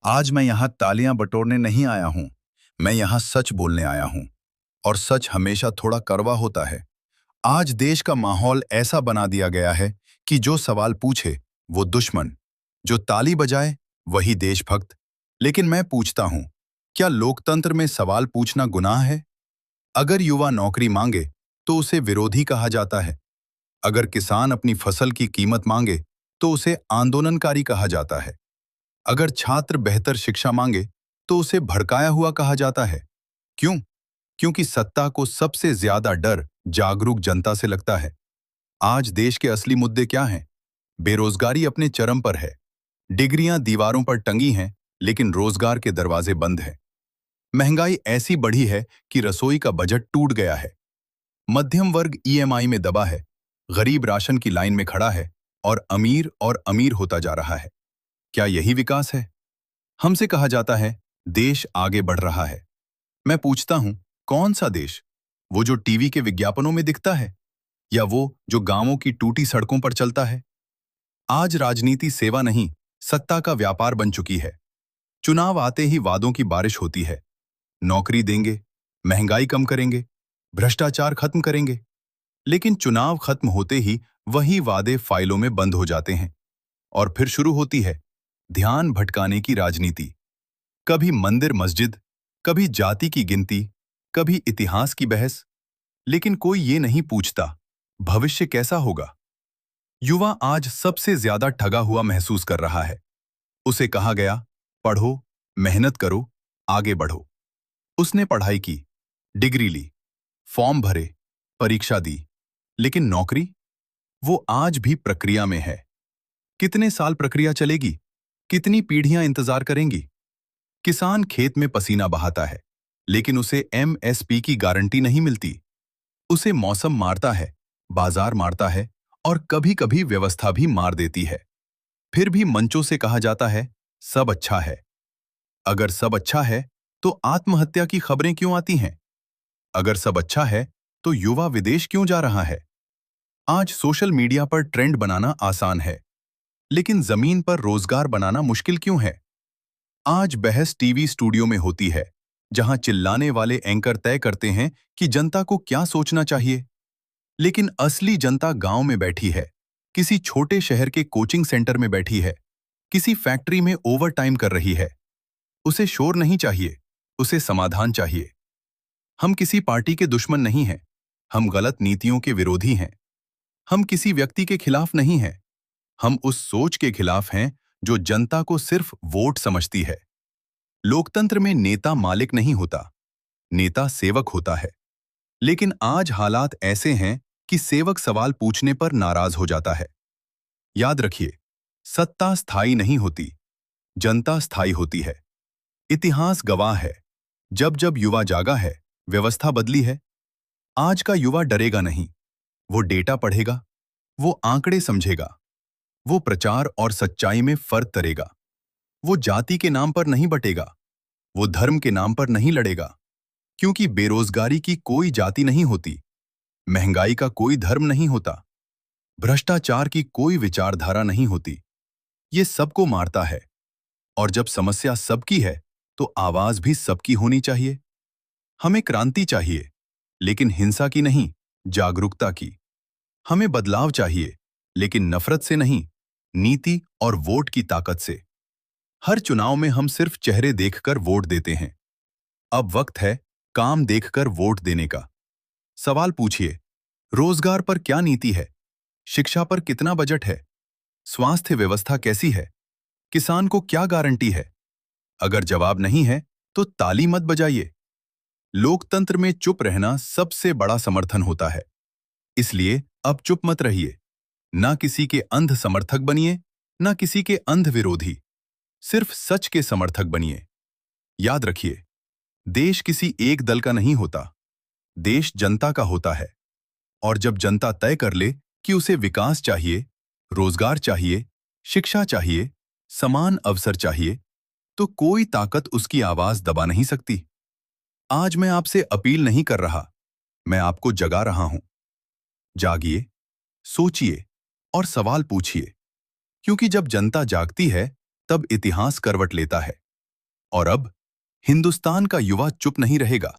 आज मैं यहाँ तालियां बटोरने नहीं आया हूँ। मैं यहाँ सच बोलने आया हूँ। और सच हमेशा थोड़ा कड़वा होता है। आज देश का माहौल ऐसा बना दिया गया है कि जो सवाल पूछे वो दुश्मन, जो ताली बजाए वही देशभक्त। लेकिन मैं पूछता हूँ, क्या लोकतंत्र में सवाल पूछना गुनाह है? अगर युवा नौकरी मांगे तो उसे विरोधी कहा जाता है। अगर किसान अपनी फसल की कीमत मांगे तो उसे आंदोलनकारी कहा जाता है। अगर छात्र बेहतर शिक्षा मांगे तो उसे भड़काया हुआ कहा जाता है। क्यों? क्योंकि सत्ता को सबसे ज्यादा डर जागरूक जनता से लगता है। आज देश के असली मुद्दे क्या हैं? बेरोजगारी अपने चरम पर है। डिग्रियां दीवारों पर टंगी हैं, लेकिन रोजगार के दरवाजे बंद हैं। महंगाई ऐसी बढ़ी है कि रसोई का बजट टूट गया है। मध्यम वर्ग ईएमआई में दबा है। गरीब राशन की लाइन में खड़ा है और अमीर होता जा रहा है। क्या यही विकास है? हमसे कहा जाता है, देश आगे बढ़ रहा है। मैं पूछता हूं, कौन सा देश? वो जो टीवी के विज्ञापनों में दिखता है, या वो जो गांवों की टूटी सड़कों पर चलता है? आज राजनीति सेवा नहीं, सत्ता का व्यापार बन चुकी है। चुनाव आते ही वादों की बारिश होती है। नौकरी देंगे, महंगाई कम करेंगे, भ्रष्टाचार खत्म करेंगे। लेकिन चुनाव खत्म होते ही वही वादे फाइलों में बंद हो जाते हैं। और फिर शुरू होती है ध्यान भटकाने की राजनीति। कभी मंदिर मस्जिद, कभी जाति की गिनती, कभी इतिहास की बहस। लेकिन कोई ये नहीं पूछता, भविष्य कैसा होगा? युवा आज सबसे ज्यादा ठगा हुआ महसूस कर रहा है। उसे कहा गया, पढ़ो, मेहनत करो, आगे बढ़ो। उसने पढ़ाई की, डिग्री ली, फॉर्म भरे, परीक्षा दी, लेकिन नौकरी? वो आज भी प्रक्रिया में है। कितने साल प्रक्रिया चलेगी? कितनी पीढ़ियां इंतजार करेंगी? किसान खेत में पसीना बहाता है, लेकिन उसे एमएसपी की गारंटी नहीं मिलती। उसे मौसम मारता है, बाजार मारता है, और कभी-कभी व्यवस्था भी मार देती है। फिर भी मंचों से कहा जाता है, सब अच्छा है। अगर सब अच्छा है, तो आत्महत्या की खबरें क्यों आती हैं? अगर सब अच्छा है, तो युवा विदेश क्यों जा रहा है? आज सोशल मीडिया पर ट्रेंड बनाना आसान है, लेकिन जमीन पर रोजगार बनाना मुश्किल क्यों है? आज बहस टीवी स्टूडियो में होती है, जहां चिल्लाने वाले एंकर तय करते हैं कि जनता को क्या सोचना चाहिए। लेकिन असली जनता गांव में बैठी है, किसी छोटे शहर के कोचिंग सेंटर में बैठी है, किसी फैक्ट्री में ओवर टाइम कर रही है। उसे शोर नहीं चाहिए, उसे समाधान चाहिए। हम किसी पार्टी के दुश्मन नहीं हैं, हम गलत नीतियों के विरोधी हैं। हम किसी व्यक्ति के खिलाफ नहीं हैं, हम उस सोच के खिलाफ हैं जो जनता को सिर्फ वोट समझती है। लोकतंत्र में नेता मालिक नहीं होता, नेता सेवक होता है। लेकिन आज हालात ऐसे हैं कि सेवक सवाल पूछने पर नाराज हो जाता है। याद रखिए, सत्ता स्थायी नहीं होती, जनता स्थायी होती है। इतिहास गवाह है, जब जब युवा जागा है, व्यवस्था बदली है। आज का युवा डरेगा नहीं, वो डेटा पढ़ेगा, वो आंकड़े समझेगा, वो प्रचार और सच्चाई में फर्क करेगा। वो जाति के नाम पर नहीं बटेगा, वो धर्म के नाम पर नहीं लड़ेगा। क्योंकि बेरोजगारी की कोई जाति नहीं होती, महंगाई का कोई धर्म नहीं होता, भ्रष्टाचार की कोई विचारधारा नहीं होती। ये सबको मारता है। और जब समस्या सबकी है, तो आवाज भी सबकी होनी चाहिए। हमें क्रांति चाहिए, लेकिन हिंसा की नहीं, जागरूकता की। हमें बदलाव चाहिए, लेकिन नफरत से नहीं, नीति और वोट की ताकत से। हर चुनाव में हम सिर्फ चेहरे देखकर वोट देते हैं। अब वक्त है काम देखकर वोट देने का। सवाल पूछिए, रोजगार पर क्या नीति है? शिक्षा पर कितना बजट है? स्वास्थ्य व्यवस्था कैसी है? किसान को क्या गारंटी है? अगर जवाब नहीं है, तो ताली मत बजाइए। लोकतंत्र में चुप रहना सबसे बड़ा समर्थन होता है। इसलिए अब चुप मत रहिए। ना किसी के अंध समर्थक बनिए, ना किसी के अंध विरोधी। सिर्फ सच के समर्थक बनिए। याद रखिए, देश किसी एक दल का नहीं होता, देश जनता का होता है। और जब जनता तय कर ले कि उसे विकास चाहिए, रोजगार चाहिए, शिक्षा चाहिए, समान अवसर चाहिए, तो कोई ताकत उसकी आवाज दबा नहीं सकती। आज मैं आपसे अपील नहीं कर रहा, मैं आपको जगा रहा हूं। जागिए, सोचिए और सवाल पूछिए। क्योंकि जब जनता जागती है, तब इतिहास करवट लेता है। और अब हिंदुस्तान का युवा चुप नहीं रहेगा।